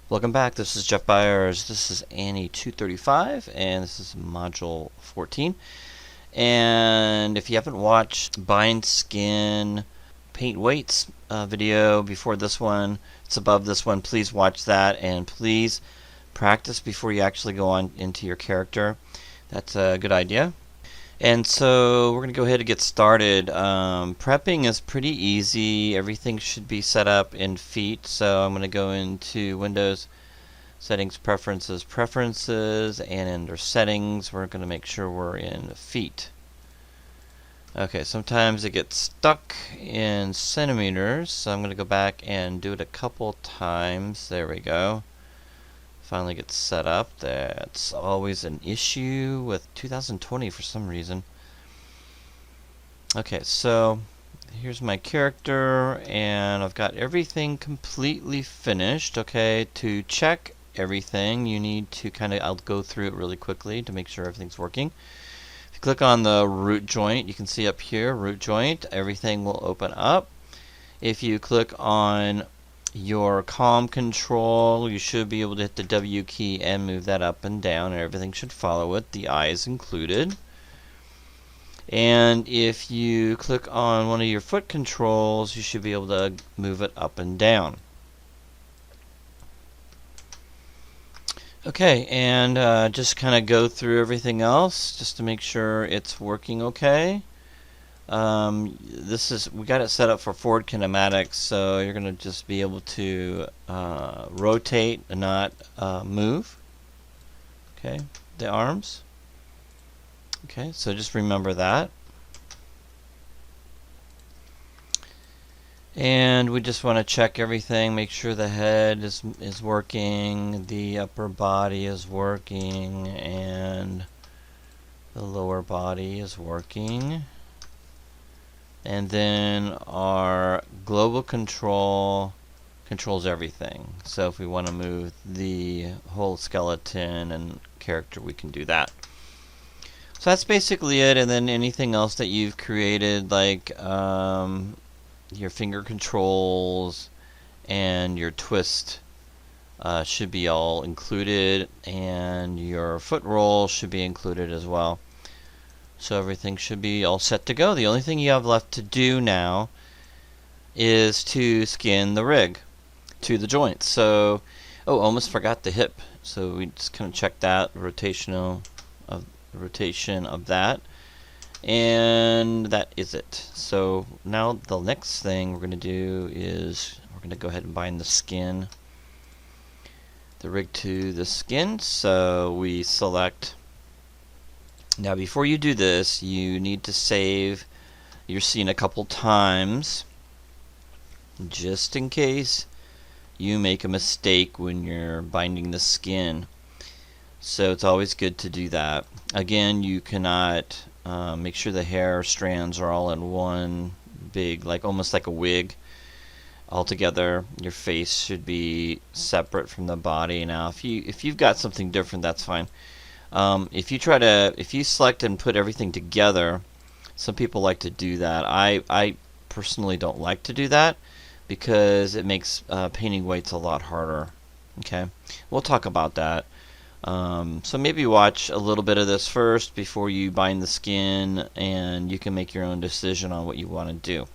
Welcome back. This is Jeff Byers. This is Annie 235, and this is Module 14. And if you haven't watched Bind Skin PaintWeights video before this one, it's above this one. Please watch that, and please practice before you actually go on into your character. That's a good idea. And so we're going to go ahead and get started. Prepping is pretty easy. Everything should be set up in feet. So I'm going to go into Windows, Settings, Preferences, and under Settings, we're going to make sure we're in feet. Okay, sometimes it gets stuck in centimeters, so I'm going to go back and do it a couple times. There we go. Finally gets set up. That's always an issue with 2020 for some reason. Okay, so here's my character, and I've got everything completely finished. Okay, to check everything, you need to I'll go through it really quickly to make sure everything's working. If you click on the root joint, you can see up here, root joint, everything will open up. If you click on your COM control, you should be able to hit the W key and move that up and down, and everything should follow it, the eyes included. And if you click on one of your foot controls, you should be able to move it up and down. Okay, and just go through everything else just to make sure it's working okay. We got it set up for forward kinematics, so you're going to just be able to rotate and not move. Okay, the arms. Okay, so just remember that. And we just want to check everything, make sure the head is working, the upper body is working, and the lower body is working. And then our global control controls everything. So if we want to move the whole skeleton and character, we can do that. So that's basically it. And then anything else that you've created, like your finger controls and your twist, should be all included, and your foot roll should be included as well. So everything should be all set to go. The only thing you have left to do now is to skin the rig to the joints. So, almost forgot the hip. So we just check that rotation of that, and that is it. So now the next thing we're going to do is we're going to go ahead and bind the rig to the skin. So we select. Now before you do this, you need to save your scene a couple times, just in case you make a mistake when you're binding the skin. So it's always good to do that. Again, you cannot make sure the hair strands are all in one big, almost like a wig all together. Your face should be separate from the body. Now if you've got something different, that's fine. If you select and put everything together, some people like to do that. I personally don't like to do that because it makes painting weights a lot harder. Okay, we'll talk about that. So maybe watch a little bit of this first before you bind the skin, and you can make your own decision on what you want to do.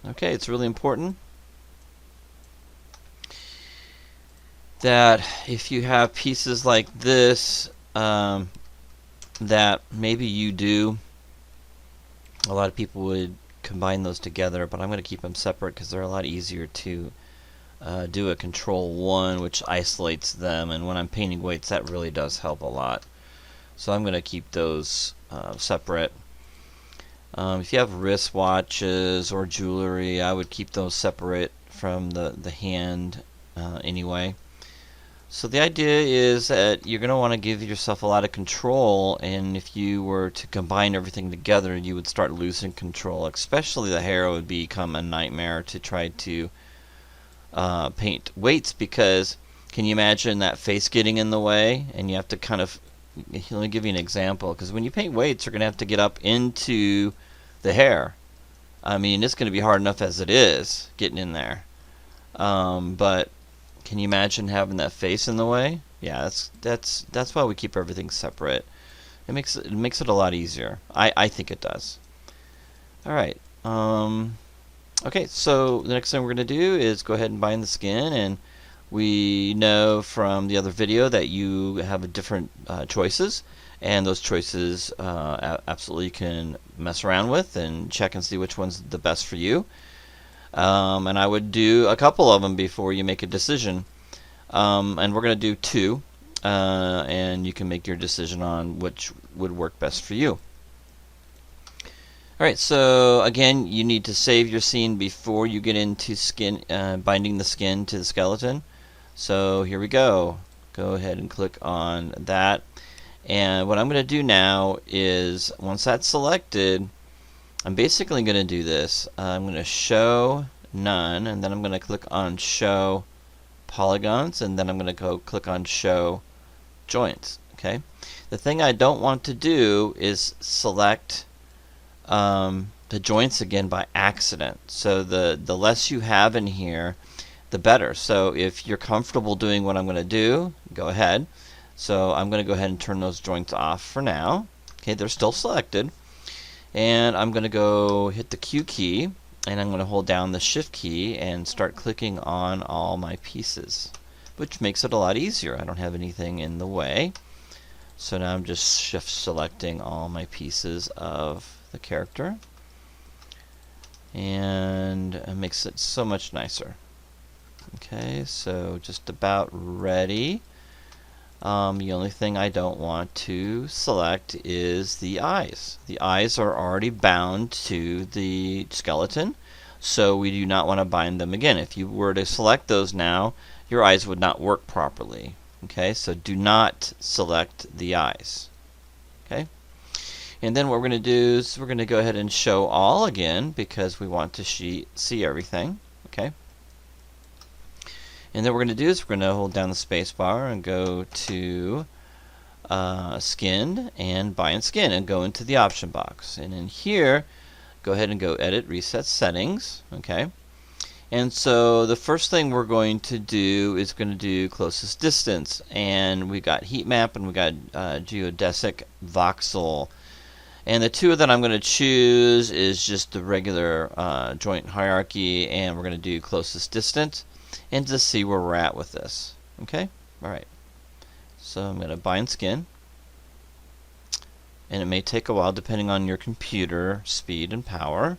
Okay, it's really important that if you have pieces like this, that maybe you do, a lot of people would combine those together, but I'm going to keep them separate because they're a lot easier to do a control 1, which isolates them, and when I'm painting weights, that really does help a lot. So I'm going to keep those separate. If you have wristwatches or jewelry, I would keep those separate from the hand anyway. So the idea is that you're going to want to give yourself a lot of control, and if you were to combine everything together, you would start losing control. Especially the hair would become a nightmare to try to paint weights, because can you imagine that face getting in the way, and you have to let me give you an example, because when you paint weights, you're going to have to get up into the hair. I mean, it's going to be hard enough as it is getting in there. But Can you imagine having that face in the way? Yeah, that's why we keep everything separate. It makes it a lot easier. I think it does. All right. Okay, so the next thing we're going to do is go ahead and bind the skin, and we know from the other video that you have different choices, and those choices absolutely can mess around with and check and see which one's the best for you. And I would do a couple of them before you make a decision. And we're going to do 2, and you can make your decision on which would work best for you. Alright, so again, you need to save your scene before you get into binding the skin to the skeleton. So here we go. Go ahead and click on that. And what I'm going to do now is, once that's selected, I'm basically going to do this. I'm going to show none, and then I'm going to click on show polygons, and then I'm going to go click on show joints. Okay. The thing I don't want to do is select the joints again by accident. So the less you have in here, the better. So if you're comfortable doing what I'm going to do, go ahead. So I'm going to go ahead and turn those joints off for now. Okay, they're still selected. And I'm going to go hit the Q key, and I'm going to hold down the Shift key and start clicking on all my pieces, which makes it a lot easier. I don't have anything in the way. So now I'm just shift selecting all my pieces of the character, and it makes it so much nicer. Okay, so just about ready. The only thing I don't want to select is the eyes. The eyes are already bound to the skeleton, so we do not want to bind them again. If you were to select those now, your eyes would not work properly. Okay, so do not select the eyes. Okay, and then what we're going to do is we're going to go ahead and show all again, because we want to see everything. Okay, and then what we're going to do is we're going to hold down the space bar and go to skinned and bind skin, and go into the option box, and in here go ahead and go edit reset settings. Okay, and so the first thing we're going to do is going to do closest distance, and we got heat map and we got geodesic voxel, and the 2 that I'm going to choose is just the regular joint hierarchy, and we're going to do closest distance, and to see where we're at with this. Okay, alright, so I'm going to bind skin, and it may take a while depending on your computer speed and power.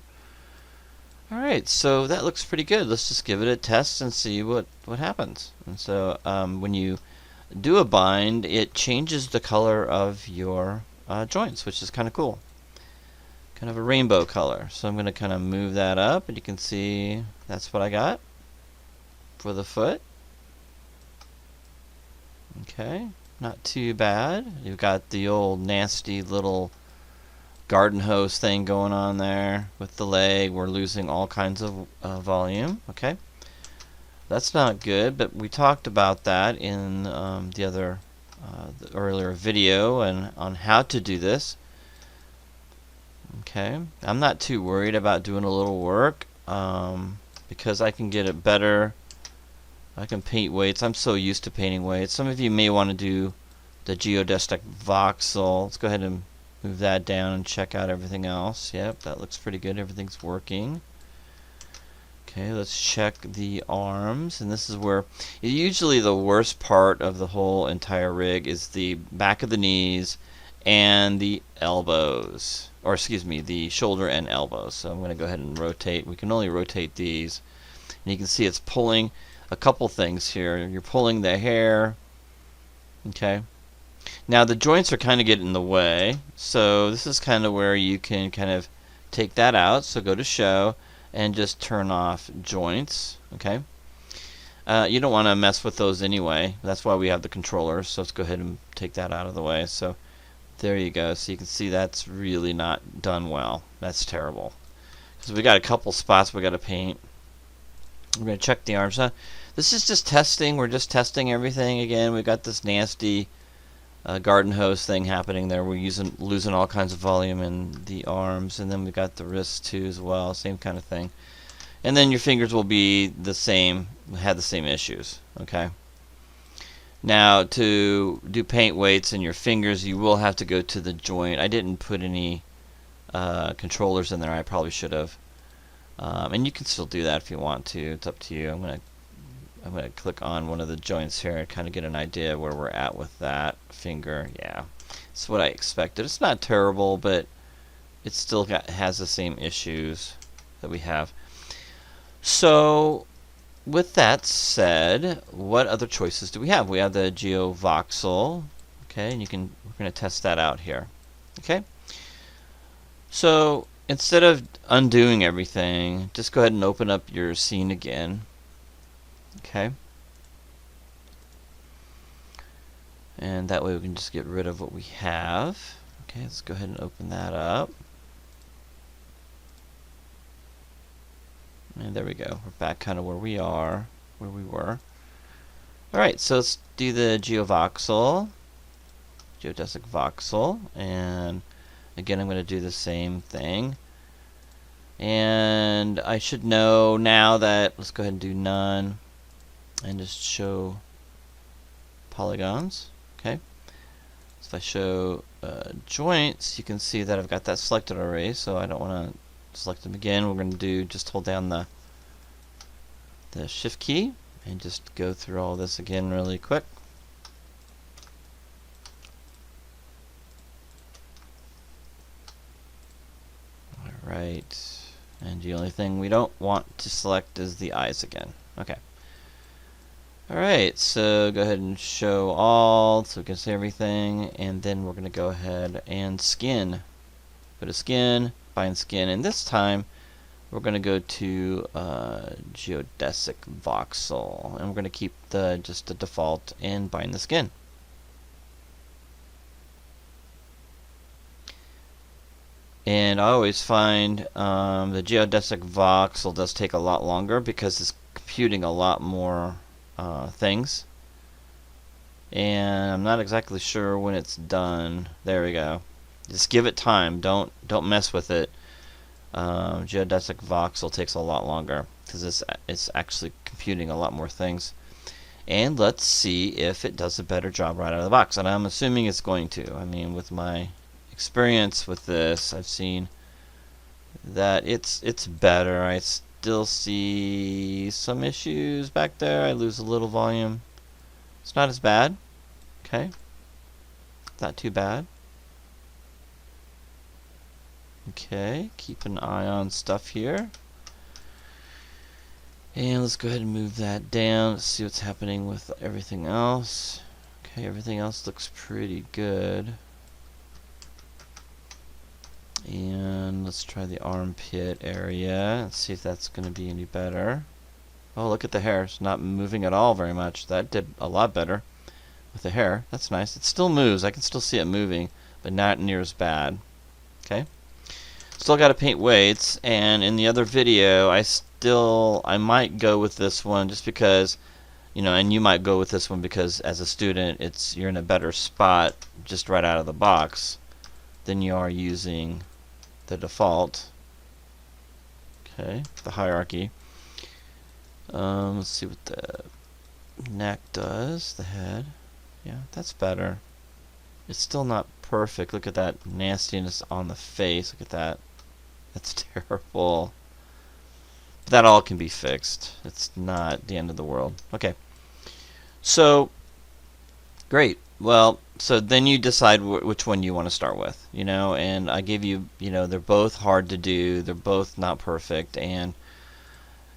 Alright, so that looks pretty good. Let's just give it a test and see what happens. And so when you do a bind, it changes the color of your joints, which is kind of cool. Kind of a rainbow color. So I'm going to kind of move that up, and you can see that's what I got for the foot. Okay, not too bad. You've got the old nasty little garden hose thing going on there with the leg. We're losing all kinds of volume. Okay, that's not good, but we talked about that in the earlier video and on how to do this. Okay, I'm not too worried about doing a little work because I can get it better. I can paint weights. I'm so used to painting weights. Some of you may want to do the geodesic voxel. Let's go ahead and move that down and check out everything else. Yep, that looks pretty good. Everything's working. Okay, let's check the arms, and this is where usually the worst part of the whole entire rig is the back of the knees and the elbows, or excuse me, the shoulder and elbows. So I'm going to go ahead and rotate. We can only rotate these, and you can see it's pulling a couple things here. You're pulling the hair. Okay. Now the joints are kind of getting in the way, so this is kind of where you can kind of take that out. So go to show and just turn off joints. Okay. You don't want to mess with those anyway. That's why we have the controllers. So let's go ahead and take that out of the way. So there you go. So you can see that's really not done well. That's terrible. Because we got a couple spots we got to paint. We're going to check the arms. This is just testing. We're just testing everything again. We've got this nasty garden hose thing happening there. We're losing all kinds of volume in the arms, and then we've got the wrists too as well. Same kind of thing. and then your fingers will be the same, have the same issues. Okay. Now to do paint weights in your fingers, you will have to go to the joint. I didn't put any controllers in there. I probably should have. And you can still do that if you want to. It's up to you. I'm gonna click on one of the joints here and kind of get an idea where we're at with that finger. Yeah, it's what I expected. It's not terrible, but it still has the same issues that we have. So with that said, what other choices do we have? We have the geovoxel. Okay, and we're gonna test that out here. Okay. So instead of undoing everything, just go ahead and open up your scene again. Okay. And that way we can just get rid of what we have. Okay, let's go ahead and open that up. And there we go. We're back kind of where we were. Alright, so let's do the geovoxel. Geodesic voxel. And again, I'm going to do the same thing. And I should know now that, let's go ahead and do none. And just show polygons. Okay. So if I show joints, you can see that I've got that selected already, so I don't want to select them again. We're going to do, just hold down the shift key and just go through all this again really quick. Alright, and the only thing we don't want to select is the eyes again. Okay. Alright, so go ahead and show all so we can see everything, and then we're going to go ahead and skin. Go to skin, bind skin, and this time we're going to go to geodesic voxel, and we're going to keep just the default and bind the skin. And I always find the geodesic voxel does take a lot longer because it's computing a lot more things. And I'm not exactly sure when it's done. There we go. Just give it time. Don't mess with it. Geodesic voxel takes a lot longer because it's actually computing a lot more things. And let's see if it does a better job right out of the box. And I'm assuming it's going to. I mean, with my experience with this, I've seen that it's better. I still see some issues back there. I lose a little volume. It's not as bad. Okay. Not too bad. Okay, keep an eye on stuff here. And let's go ahead and move that down. Let's see what's happening with everything else. Okay, everything else looks pretty good. And let's try the armpit area. Let's see if that's going to be any better. Oh, look at the hair. It's not moving at all very much. That did a lot better with the hair. That's nice. It still moves. I can still see it moving, but not near as bad. Okay. Still got to paint weights, and in the other video, I might go with this one just because, you know, and you might go with this one because as a student, you're in a better spot just right out of the box than you are using the default. Okay, the hierarchy. Let's see what the neck does, the head. Yeah, that's better. It's still not perfect. Look at that nastiness on the face. Look at that. That's terrible. But that all can be fixed. It's not the end of the world. Okay. So, great. Well, so then you decide which one you want to start with, you know, and I give you, you know, they're both hard to do. They're both not perfect, and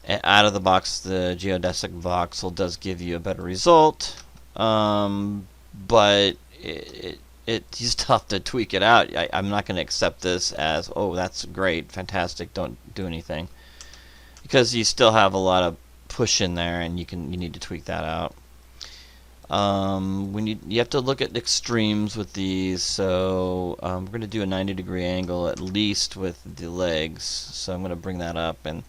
out of the box, the geodesic voxel does give you a better result, but you just have to tweak it out. I'm not going to accept this as, oh, that's great, fantastic, don't do anything, because you still have a lot of push in there, and you need to tweak that out. When you have to look at extremes with these, so we're going to do a 90-degree angle at least with the legs, so I'm going to bring that up, and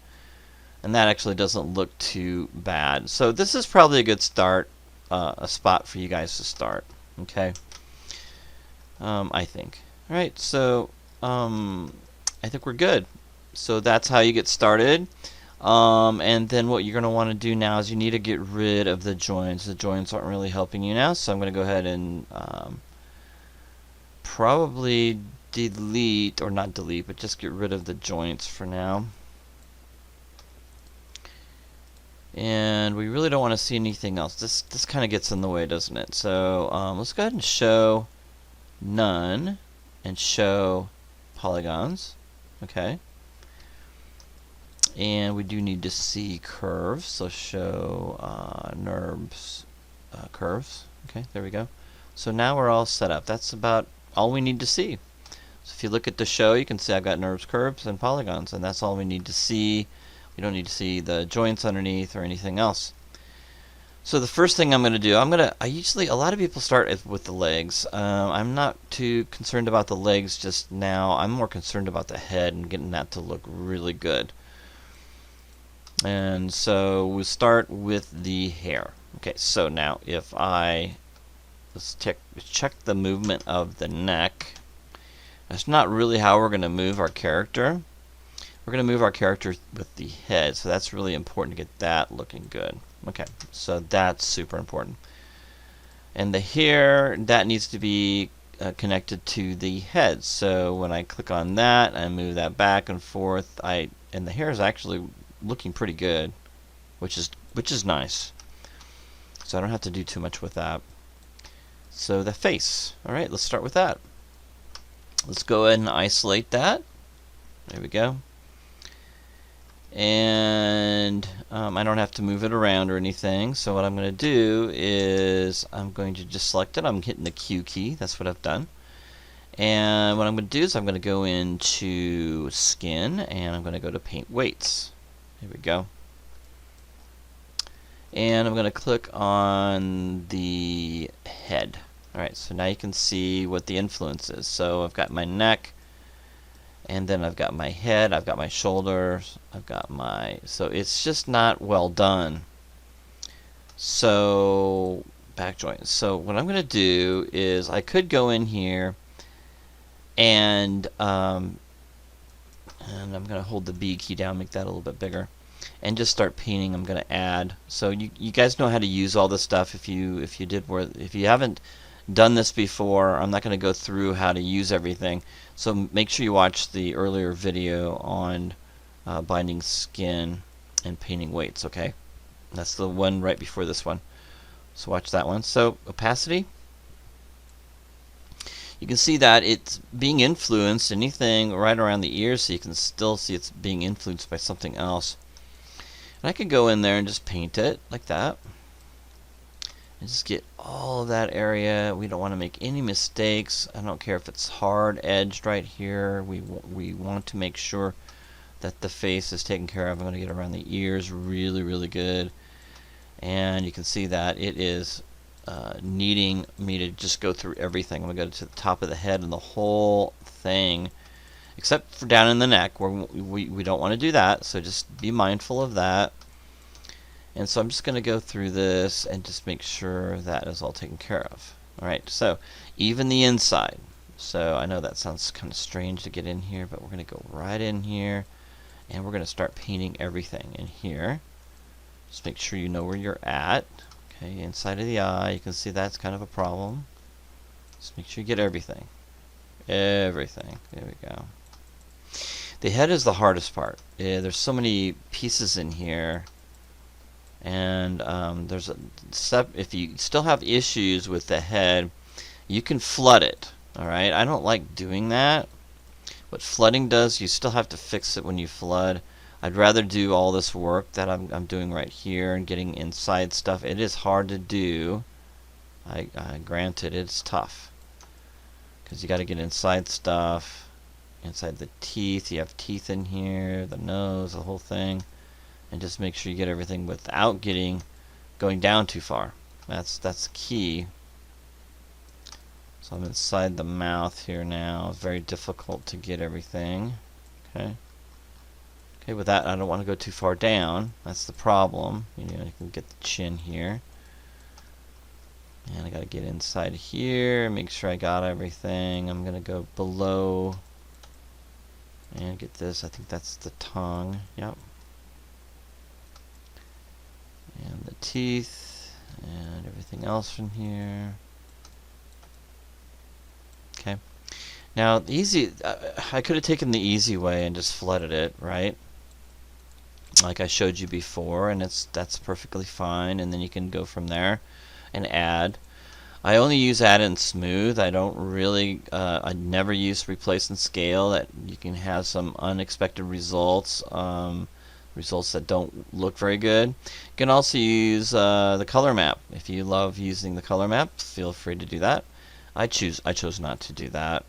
that actually doesn't look too bad. So this is probably a good start, a spot for you guys to start. Okay, I think. All right, so I think we're good. So that's how you get started. And then what you're going to want to do now is you need to get rid of the joints. The joints aren't really helping you now, so I'm going to go ahead and probably delete, or not delete, but just get rid of the joints for now. And we really don't want to see anything else. This kind of gets in the way, doesn't it? So let's go ahead and show none and show polygons. Okay. And we do need to see curves, so show NURBS curves. Okay, there we go. So now we're all set up. That's about all we need to see. So if you look at the show, you can see I've got NURBS curves and polygons, and that's all we need to see. We don't need to see the joints underneath or anything else. So the first thing I'm going to do, I usually, a lot of people start with the legs. I'm not too concerned about the legs just now. I'm more concerned about the head and getting that to look really good. And so we start with the hair. Okay, so now if let's check the movement of the neck. That's not really how we're going to move our character. We're going to move our character with the head, so that's really important to get that looking good. Okay, so that's super important. And the hair, that needs to be connected to the head. So when I click on that, I move that back and forth. And the hair is actually looking pretty good, which is nice. So I don't have to do too much with that. So the face. All right, let's start with that. Let's go ahead and isolate that. There we go. And I don't have to move it around or anything. So what I'm going to do is I'm going to just select it. I'm hitting the Q key. That's what I've done. And what I'm going to do is I'm going to go into Skin, and I'm going to go to PaintWeights. Here we go. And I'm going to click on the head. Alright, so now you can see what the influence is. So I've got my neck, and then I've got my head, I've got my shoulders, I've got so it's just not well done. So, back joints. So what I'm going to do is I could go in here and I'm going to hold the B key down, make that a little bit bigger, and just start painting. I'm going to add. So you guys know how to use all this stuff. If you haven't done this before, I'm not going to go through how to use everything. So make sure you watch the earlier video on binding skin and painting weights. Okay, that's the one right before this one. So watch that one. So opacity. You can see that it's being influenced, anything right around the ears, so you can still see it's being influenced by something else. And I could go in there and just paint it like that. And just get all of that area. We don't want to make any mistakes. I don't care if it's hard edged right here. We want to make sure that the face is taken care of. I'm going to get around the ears really, really good. And you can see that it is needing me to just go through everything. I'm going to go to the top of the head and the whole thing, except for down in the neck, where we don't want to do that, so just be mindful of that. And so I'm just going to go through this and just make sure that is all taken care of. Alright, so even the inside. So I know that sounds kind of strange to get in here, but we're going to go right in here, and we're going to start painting everything in here. Just make sure you know where you're at. Okay, inside of the eye, you can see that's kind of a problem. Just make sure you get everything. Everything. There we go. The head is the hardest part. There's so many pieces in here, and there's a if you still have issues with the head, you can flood it. Alright, I don't like doing that. What flooding does, you still have to fix it when you flood. I'd rather do all this work that I'm doing right here and getting inside stuff. It is hard to do. Granted, it's tough, because you got to get inside stuff, inside the teeth. You have teeth in here, the nose, the whole thing, and just make sure you get everything without going down too far. That's key. So I'm inside the mouth here now. It's very difficult to get everything. Okay. Okay, with that, I don't want to go too far down. That's the problem. You can get the chin here. And I got to get inside here, make sure I got everything. I'm going to go below and get this. I think that's the tongue. Yep. and the teeth and everything else from here. Okay. Now the easy, I could have taken the easy way and just flooded it, right? Like I showed you before, and that's perfectly fine. And then you can go from there and add. I only use add and smooth. I don't really, I never use replace and scale. That you can have some unexpected results, results that don't look very good. You can also use the color map. If you love using the color map, feel free to do that. I chose not to do that.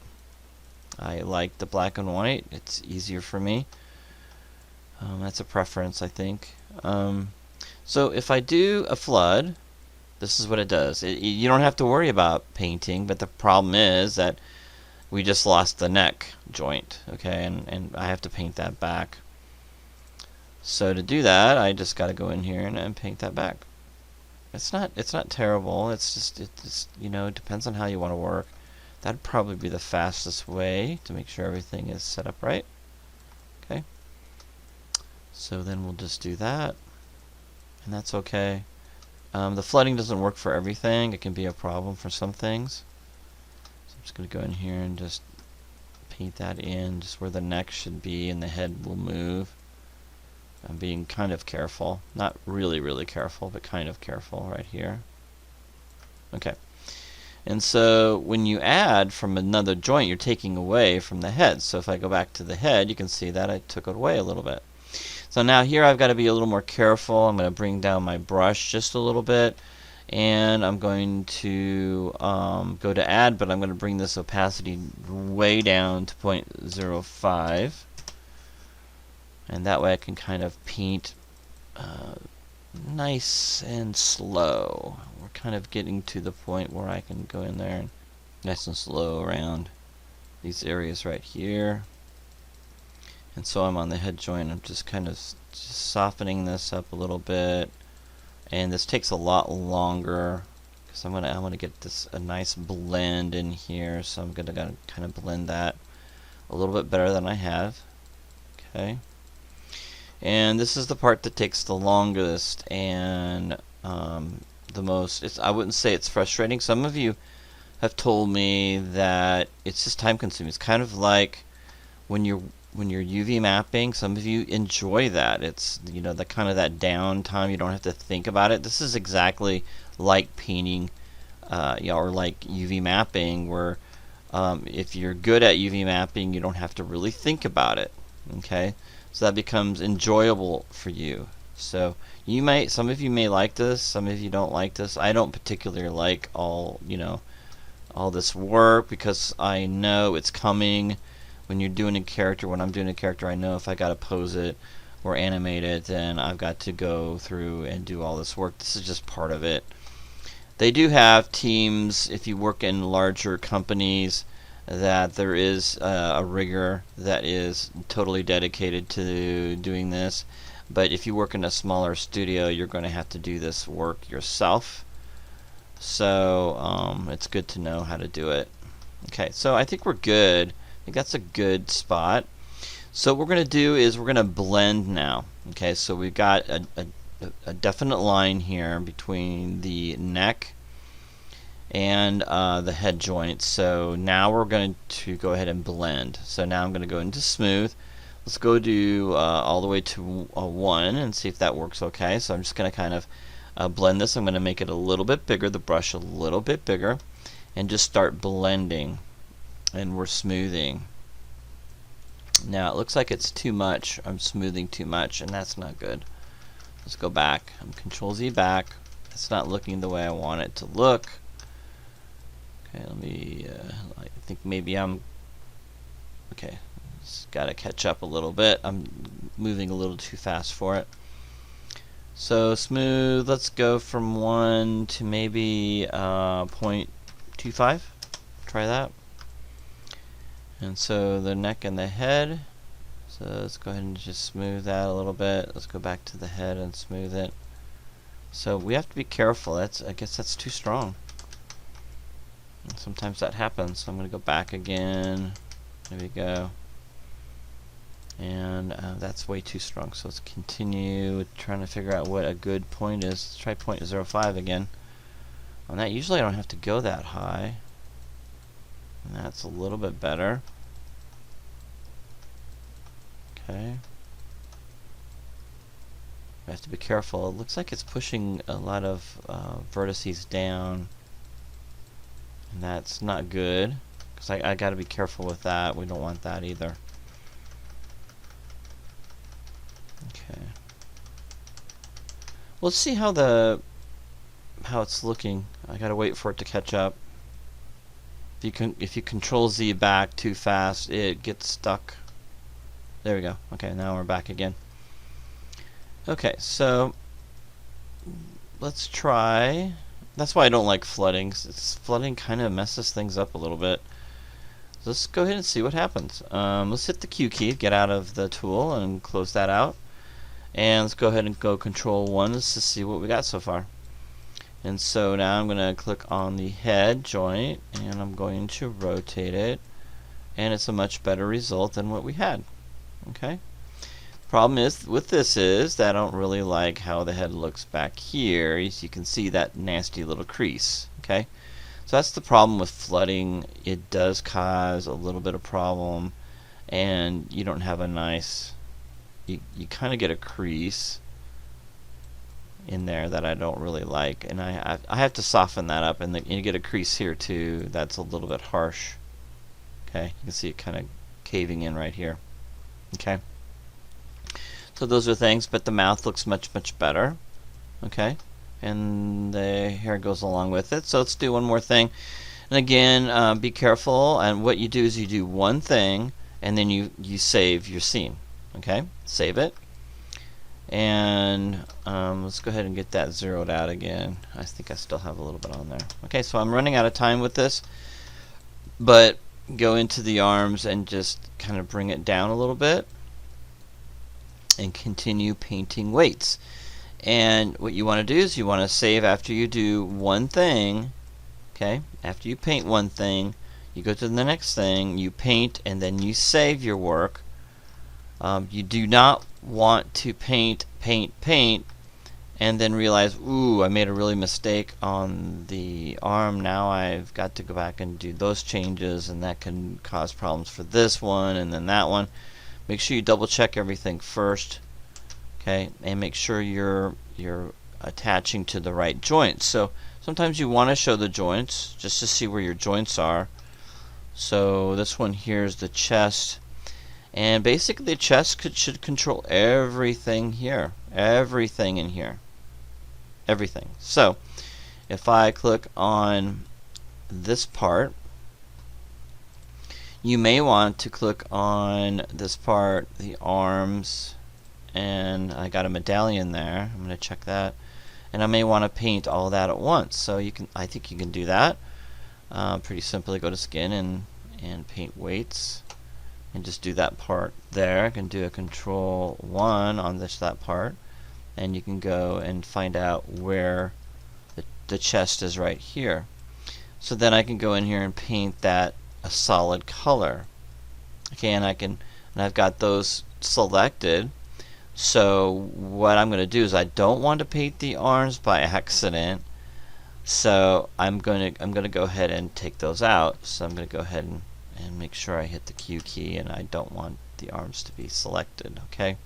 I like the black and white. It's easier for me. That's a preference, I think. So if I do a flood, this is what it does. You don't have to worry about painting, but the problem is that we just lost the neck joint, okay, and I have to paint that back. So to do that, I just got to go in here and paint that back. It's not terrible. It's just you know, it depends on how you want to work. That'd probably be the fastest way to make sure everything is set up right. Okay. So then we'll just do that, and that's okay. The flooding doesn't work for everything. It can be a problem for some things. So I'm just going to go in here and just paint that in just where the neck should be, and the head will move. I'm being kind of careful. Not really careful, but kind of careful right here. Okay. And so when you add from another joint, you're taking away from the head. So if I go back to the head, you can see that I took it away a little bit. So now here I've got to be a little more careful. I'm going to bring down my brush just a little bit, and I'm going to go to add, but I'm going to bring this opacity way down to 0.05, and that way I can kind of paint nice and slow. We're kind of getting to the point where I can go in there and nice and slow around these areas right here. And so I'm on the head joint. I'm just kind of softening this up a little bit, and this takes a lot longer because I'm gonna get this a nice blend in here. So I'm gonna kind of blend that a little bit better than I have. Okay. And this is the part that takes the longest and the most. I wouldn't say it's frustrating. Some of you have told me that it's just time consuming. It's kind of like when you're UV mapping. Some of you enjoy that. It's, you know, the kind of that downtime. You don't have to think about it. This is exactly like painting, you know, or like UV mapping, where if you're good at UV mapping, you don't have to really think about it. Okay, so that becomes enjoyable for you. So some of you may like this, some of you don't like this. I don't particularly like all this work because I know it's coming. When you're doing a character, when I'm doing a character, I know if I gotta pose it or animate it, then I've got to go through and do all this work. This is just part of it. They do have teams, if you work in larger companies, that there is a rigger that is totally dedicated to doing this. But if you work in a smaller studio, you're going to have to do this work yourself. So it's good to know how to do it. Okay, so I think we're good. I think that's a good spot. So what we're going to do is we're going to blend now. Okay, so we've got a definite line here between the neck and the head joint. So now we're going to go ahead and blend. So now I'm going to go into smooth. Let's go to all the way to 1 and see if that works okay. So I'm just going to kind of blend this. I'm going to make it a little bit bigger, the brush a little bit bigger, and just start blending. And we're smoothing. Now it looks like it's too much. I'm smoothing too much, and that's not good. Let's go back. I'm Control Z back. It's not looking the way I want it to look. Okay, let me. I think maybe I'm. Okay, just gotta catch up a little bit. I'm moving a little too fast for it. So smooth. Let's go from 1 to maybe 0.25. Try that. And so the neck and the head. So let's go ahead and just smooth that a little bit. Let's go back to the head and smooth it. So we have to be careful. I guess that's too strong. And sometimes that happens. So I'm going to go back again. There we go. And that's way too strong. So let's continue trying to figure out what a good point is. Let's try 0.05 again. On that, usually I don't have to go that high. And that's a little bit better. Okay. I have to be careful. It looks like it's pushing a lot of vertices down. And that's not good. Because I got to be careful with that. We don't want that either. Okay. Let's see how it's looking. I gotta wait for it to catch up. If you control Z back too fast, it gets stuck. There we go. Okay, now we're back again. Okay, so let's try. That's why I don't like flooding. Flooding kind of messes things up a little bit. So let's go ahead and see what happens. Let's hit the Q key, get out of the tool, and close that out. And let's go ahead and go Control 1 just to see what we got so far. And so now I'm going to click on the head joint, and I'm going to rotate it, and it's a much better result than what we had. Okay. Problem is with this is that I don't really like how the head looks back here. As you can see that nasty little crease. Okay. So that's the problem with flooding. It does cause a little bit of problem, and you don't have a nice. You kind of get a crease in there that I don't really like, and I have to soften that up, and you get a crease here too that's a little bit harsh. Okay, you can see it kind of caving in right here. Okay, so those are things, but the mouth looks much better. Okay, and the hair goes along with it. So let's do one more thing, and again, be careful, and what you do is you do one thing and then you save your scene. Okay, save it, and let's go ahead and get that zeroed out again. I think I still have a little bit on there. Okay, so I'm running out of time with this, but go into the arms and just kind of bring it down a little bit and continue painting weights. And what you want to do is you want to save after you do one thing. Okay, after you paint one thing, you go to the next thing, you paint, and then you save your work. You do not want to paint, and then realize, ooh, I made a really mistake on the arm. Now I've got to go back and do those changes, and that can cause problems for this one and then that one. Make sure you double check everything first, okay, and make sure you're attaching to the right joints. So sometimes you want to show the joints just to see where your joints are. So this one here is the chest. And basically the chest should control everything here. Everything in here. Everything. So if I click on this part, you may want to click on this part, the arms, and I got a medallion there. I'm going to check that. And I may want to paint all that at once. So I think you can do that. Pretty simply go to skin and paint weights. And just do that part there. I can do a Control 1 on that part, and you can go and find out where the chest is right here. So then I can go in here and paint that a solid color. Okay, and I've got those selected. So what I'm going to do is I don't want to paint the arms by accident. So I'm going to go ahead and take those out. So I'm going to go ahead and make sure I hit the Q key, and I don't want the arms to be selected. Okay,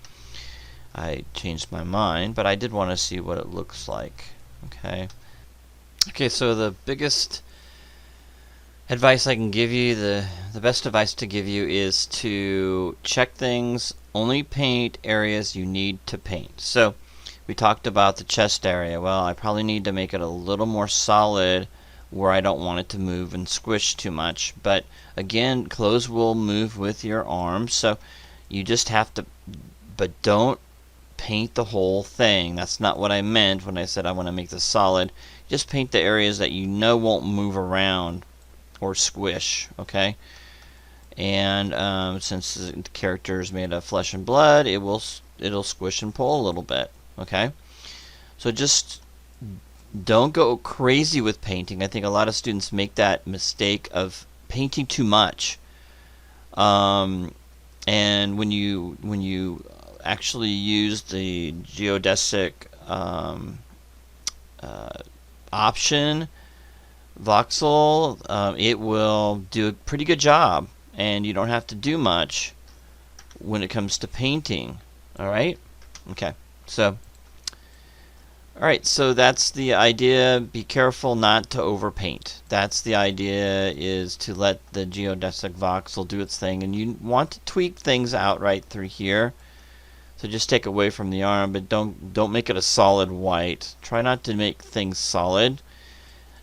I changed my mind, but I did want to see what it looks like. Okay, so the biggest advice I can give you, the best advice to give you is to check things, only paint areas you need to paint. So we talked about the chest area. Well, I probably need to make it a little more solid where I don't want it to move and squish too much. But again, clothes will move with your arms, so you just have to, but don't paint the whole thing. That's not what I meant when I said I want to make this solid. Just paint the areas that you know won't move around or squish, okay? And since the character is made of flesh and blood, it'll squish and pull a little bit, okay? So just don't go crazy with painting. I think a lot of students make that mistake of painting too much. And when you actually use the geodesic option, voxel, it will do a pretty good job, and you don't have to do much when it comes to painting. Alright? Okay. So alright, so that's the idea. Be careful not to overpaint. That's the idea, is to let the geodesic voxel do its thing, and you want to tweak things out right through here. So just take away from the arm, but don't make it a solid white. Try not to make things solid.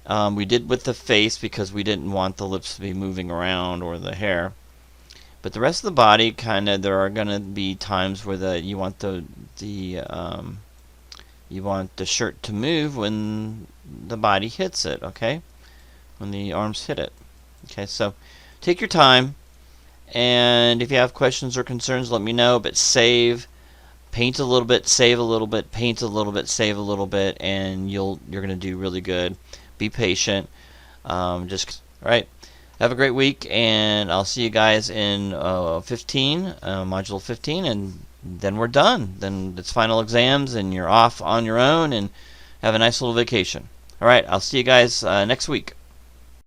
We did with the face because we didn't want the lips to be moving around, or the hair. But the rest of the body, kind of, there are going to be times where you want the shirt to move when the body hits it, okay? When the arms hit it. Okay, so take your time, and if you have questions or concerns, let me know, but save, paint a little bit, save a little bit, paint a little bit, save a little bit, and you're going to do really good. Be patient. All right. Have a great week, and I'll see you guys in Module 15, and then we're done. Then it's final exams, and you're off on your own, and have a nice little vacation. All right, I'll see you guys next week.